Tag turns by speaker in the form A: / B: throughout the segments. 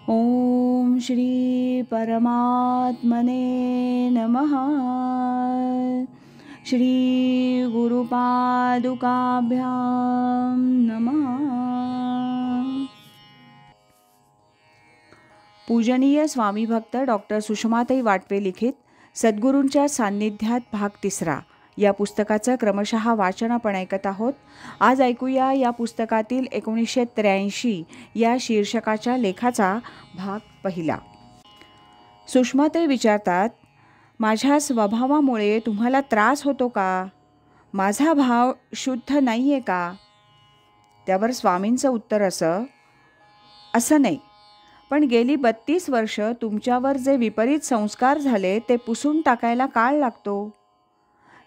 A: ओम श्री परमात्मने नमः. श्री गुरुपादुकाभ्यां नमः. पूजनीय स्वामी भक्त डॉक्टर सुषमाताई वाटवे लिखित सद्गुरूंच्या सान्निध्यात भाग 3 या पुस्तकाचं क्रमशः वाचन आपण ऐकत आहोत. आज ऐकूया या पुस्तकातील 1983 या शीर्षकाच्या लेखाचा भाग 1. सुषमाताई विचारतात, माझ्या स्वभावामुळे तुम्हाला त्रास होतो का? माझा भाव शुद्ध नाही आहे का? त्यावर स्वामींचं उत्तर असं नाही, पण गेली 32 वर्ष तुमच्यावर जे विपरीत संस्कार झाले ते पुसून टाकायला काळ लागतो.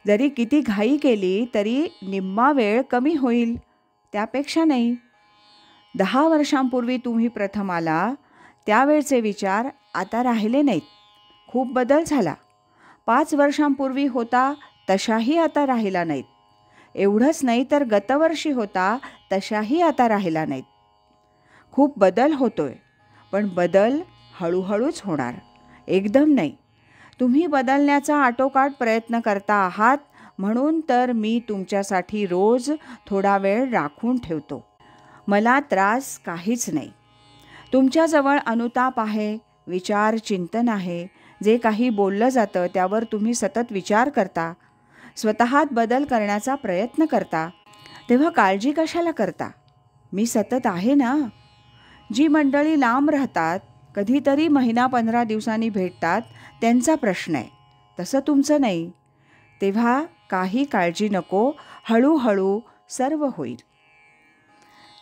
A: जरी किती घाई केली तरी निम्मा वेळ कमी होईल, त्यापेक्षा नाही. 10 वर्षांपूर्वी तुम्ही प्रथम आला त्यावेळचे विचार आता राहिले नाहीत. खूप बदल झाला. 5 वर्षांपूर्वी होता तशाही आता राहिला नाहीत. एवढंच नाही तर गतवर्षी होता तशाही आता राहिला नाहीत. खूप बदल होतोय, पण बदल हळूहळूच होणार, एकदम नाही. तुम्ही बदलण्याचा आटोकाट प्रयत्न करता आहात, म्हणून तर मी तुमच्यासाठी रोज थोडा वेळ राखून ठेवतो. मला त्रास काहीच नाही. तुमच्याजवळ अनुताप आहे, विचार चिंतन आहे. जे काही बोललं जातं त्यावर तुम्ही सतत विचार करता, स्वतःत बदल करण्याचा प्रयत्न करता. तेव्हा काळजी कशाला करता? मी सतत आहे ना. जी मंडळी लांब राहतात, कधीतरी महिना 15 दिवसांनी भेटतात, त्यांचा प्रश्न आहे, तसं तुमचं नाही. तेव्हा काही काळजी नको, हळूहळू सर्व होईल.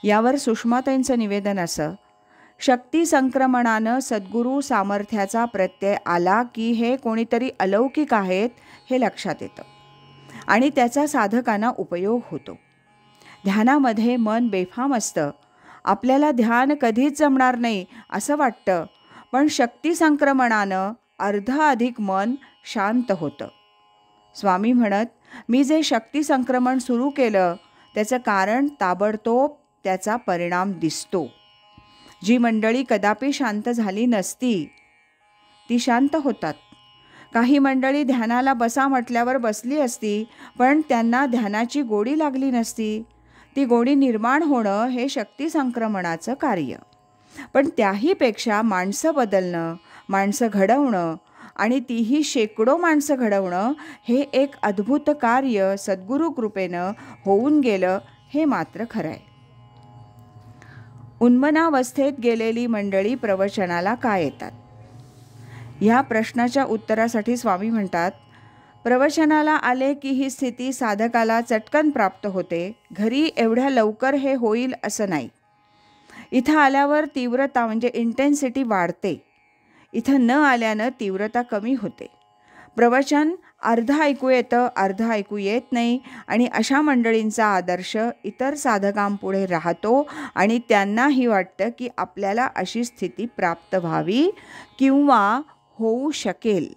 A: यावर सुषमाताईंचं निवेदन असं, शक्ती संक्रमणानं सद्गुरू सामर्थ्याचा प्रत्यय आला की हे कोणीतरी अलौकिक आहेत हे लक्षात येतं आणि त्याचा साधकांना उपयोग होतो. ध्यानामध्ये मन बेफाम असतं. आपल्याला ध्यान कधीच जमणार नाही असं वाटतं, पण शक्ती संक्रमणानं अर्ध मन शांत होतं. स्वामी म्हणत, मी जे शक्ती संक्रमण सुरू केलं त्याचं कारण ताबडतोब त्याचा परिणाम दिसतो. जी मंडळी कदापि शांत झाली नसती ती शांत होतात. काही मंडळी ध्यानाला बसा म्हटल्यावर बसली असती, पण त्यांना ध्यानाची गोडी लागली नसती. ती गोडी निर्माण होणं हे शक्ती संक्रमणाचं कार्य. पण त्याहीपेक्षा माणसं बदलणं, माणसं घडवणं आणि तीही शेकडो माणसं घडवणं हे एक अद्भुत कार्य सद्गुरू कृपेनं होऊन गेलं हे मात्र खरं आहे. उन्मनावस्थेत गेलेली मंडळी प्रवचनाला का येतात? ह्या प्रश्नाच्या उत्तरासाठी स्वामी म्हणतात, प्रवचनाला आले की ही स्थिती साधकाला चटकन प्राप्त होते. घरी एवढ्या लवकर हे होईल असं नाही. इथं आल्यावर तीव्रता म्हणजे इंटेन्सिटी वाढते. इथं न आल्यानं तीव्रता कमी होते. प्रवचन अर्ध ऐकू येतं, अर्ध ऐकू येत नाही आणि अशा मंडळींचा आदर्श इतर साधकांपुढे राहतो आणि त्यांनाही वाटतं की आपल्याला अशी स्थिती प्राप्त व्हावी किंवा होऊ शकेल.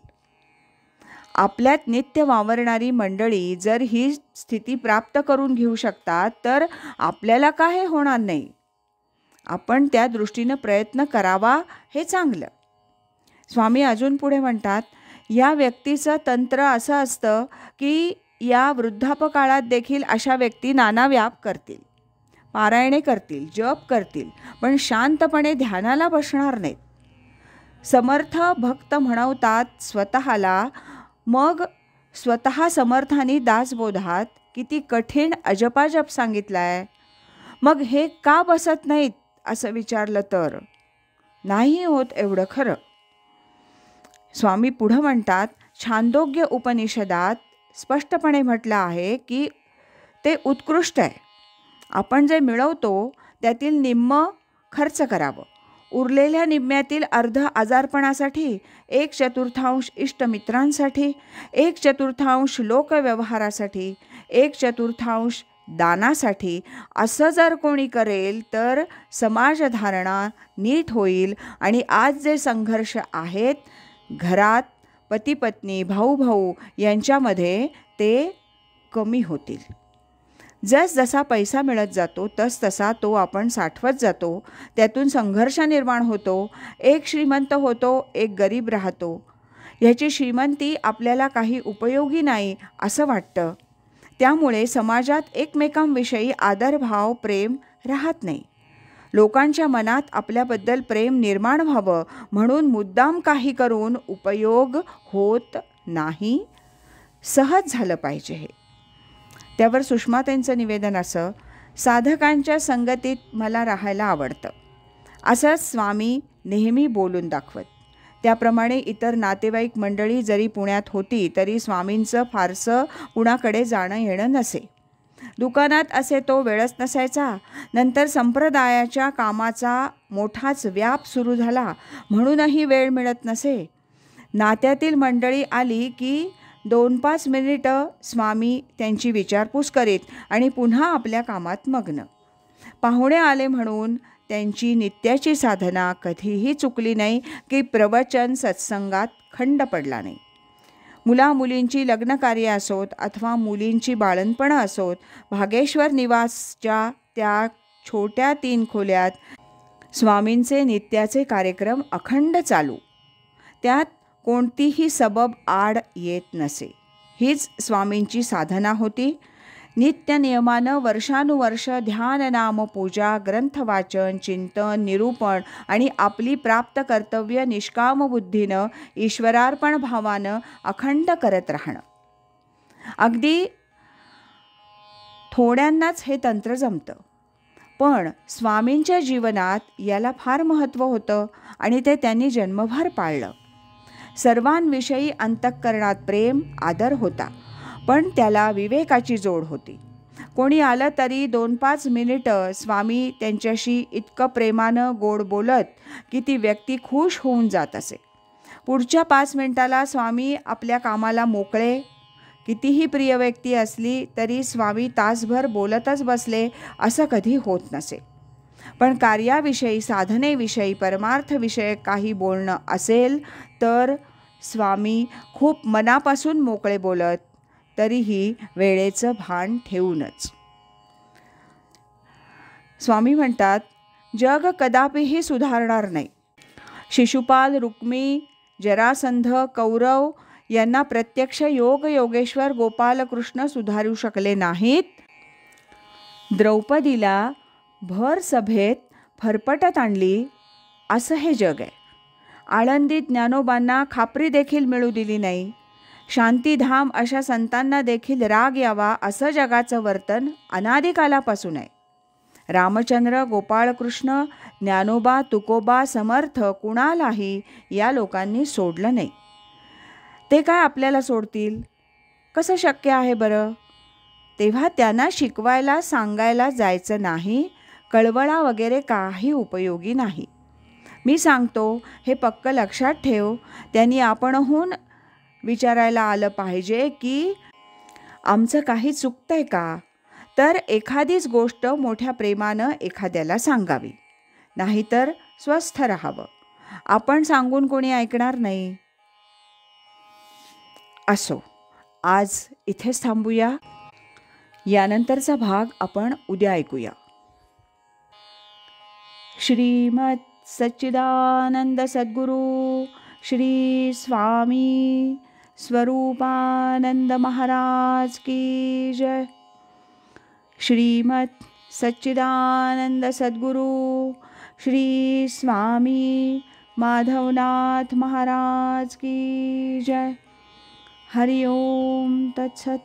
A: आपल्यात नित्य वावरणारी मंडळी जर ही स्थिती प्राप्त करून घेऊ शकतात तर आपल्याला का हे होणार नाही? आपण त्या दृष्टीनं प्रयत्न करावा हे चांगलं. स्वामी अजून पुढे म्हणतात, या व्यक्तीचं तंत्र असं असतं की या वृद्धापकाळात देखील अशा व्यक्ती नाना व्याप करतील, पारायणे करतील, जप करतील, पण शांतपणे ध्यानाला बसणार नाहीत. समर्थ भक्त म्हणवतात स्वतःला, मग स्वतः समर्थांनी दासबोधात किती कठीण अजपाजप सांगितलाय. मग हे का बसत नाहीत असं विचारलं तर नाही होत एवढं खरं. स्वामी पुढं म्हणतात, छांदोग्य उपनिषदात स्पष्टपणे म्हटलं आहे की ते उत्कृष्ट आहे. आपण जे मिळवतो त्यातील निम्म खर्च करावं. उरलेल्या निम्म्यातील अर्ध आजारपणासाठी, 1/4 इष्टमित्रांसाठी, 1/4 लोकव्यवहारासाठी, 1/4 दानासाठी असं जर कोणी करेल तर समाजधारणा नीट होईल आणि आज जे संघर्ष आहेत घरात पती पत्नी, भाऊ भाऊ यांच्यामध्ये ते कमी होतील. जसजसा पैसा मिळत जातो तसतसा तो आपण साठवत जातो. त्यातून संघर्ष निर्माण होतो. एक श्रीमंत होतो, एक गरीब राहतो. ह्याची श्रीमंती आपल्याला काही उपयोगी नाही असं वाटतं. त्यामुळे समाजात एकमेकांविषयी आदरभाव, प्रेम राहत नाही. लोकांच्या मनात आपल्याबद्दल प्रेम निर्माण व्हावं म्हणून मुद्दाम काही करून उपयोग होत नाही. सहज झालं पाहिजे हे. त्यावर सुषमाताईंचं निवेदन असं, साधकांच्या संगतीत मला राहायला आवडतं असं स्वामी नेहमी बोलून दाखवत. त्याप्रमाणे इतर नातेवाईक मंडळी जरी पुण्यात होती तरी स्वामींचं फारसं कुणाकडे जाणं येणं नसे. दुकानात असे तो वेळच नसायचा. नंतर संप्रदायाच्या कामाचा मोठाच व्याप सुरू झाला म्हणूनही वेळ मिळत नसे. नात्यातील मंडळी आली की 2-5 मिनिटं स्वामी त्यांची विचारपूस करीत आणि पुन्हा आपल्या कामात मग्न. पाहुणे आले म्हणून त्यांची नित्याची साधना कधीही चुकली नाही की प्रवचन सत्संगात खंड पडला नाही. मुलामुलींची लग्नकार्य असोत अथवा मुलींची बाळंतपणं असोत, भागेश्वर निवासच्या त्या छोट्या 3 खोल्यात स्वामींचे नित्याचे कार्यक्रम अखंड चालू. त्यात कोणतीही सबब आड येत नसे. हीच स्वामींची साधना होती. नित्य नियमानं वर्षानुवर्ष ध्यान, नाम, पूजा, ग्रंथवाचन, चिंतन, निरूपण आणि आपली प्राप्त कर्तव्य निष्काम बुद्धीनं, ईश्वरार्पण भावानं अखंड करत राहणं. अगदी थोड्यांनाच हे तंत्र जमतं, पण स्वामींच्या जीवनात याला फार महत्त्व होतं आणि ते त्यांनी जन्मभर पाळलं. सर्वांविषयी अंतःकरणात प्रेम, आदर होता, पण त्याला विवेकाची जोड होती. कोणी आलं तरी 2-5 मिनिटं स्वामी त्यांच्याशी इतकं प्रेमानं गोड बोलत की ती व्यक्ती खुश होऊन जात असे. पुढच्या 5 मिनिटाला स्वामी आपल्या कामाला मोकळे. कितीही प्रिय व्यक्ती असली तरी स्वामी तासभर बोलतच बसले असं कधी होत नसे. पण कार्याविषयी, साधनेविषयी, परमार्थविषयक काही बोलणं असेल तर स्वामी खूप मनापासून मोकळे बोलत, तरीही वेळेचं भान ठेवूनच. स्वामी म्हणतात, जग कदापिही सुधारणार नाही. शिशुपाल, रुक्मी, जरासंध, कौरव यांना प्रत्यक्ष योगेश्वर गोपालकृष्ण सुधारू शकले नाहीत. द्रौपदीला भर सभेत फरफटत आणली असं हे जग आहे. आळंदीत ज्ञानोबांना खापरी देखील मिळू दिली नाही. शांतीधाम अशा संतांना देखील राग यावा असं जगाचं वर्तन अनादिकालापासून आहे. रामचंद्र, गोपाळकृष्ण, ज्ञानोबा, तुकोबा, समर्थ कुणालाही या लोकांनी सोडलं नाही. ते काय आपल्याला सोडतील? कसं शक्य आहे बरं? तेव्हा त्यांना शिकवायला, सांगायला जायचं नाही. कळवळा वगैरे काही उपयोगी नाही. मी सांगतो हे पक्क लक्षात ठेव. त्यांनी आपणहून विचारायला आलं पाहिजे की आमचं काही चुकतंय का? तर एखादीच गोष्ट मोठ्या प्रेमानं एखाद्याला सांगावी, नाहीतर स्वस्थ राहावं. आपण सांगून कोणी ऐकणार नाही. असो, आज इथेच थांबूया. यानंतरचा भाग आपण उद्या ऐकूया. श्रीमद सच्चिदानंद सद्गुरु श्री स्वामी स्वरूपानंद महाराज की जय. श्रीमद सच्चिदानंद सद्गुरु श्री स्वामी माधवनाथ महाराज की जय. हरि ओम तत्सत.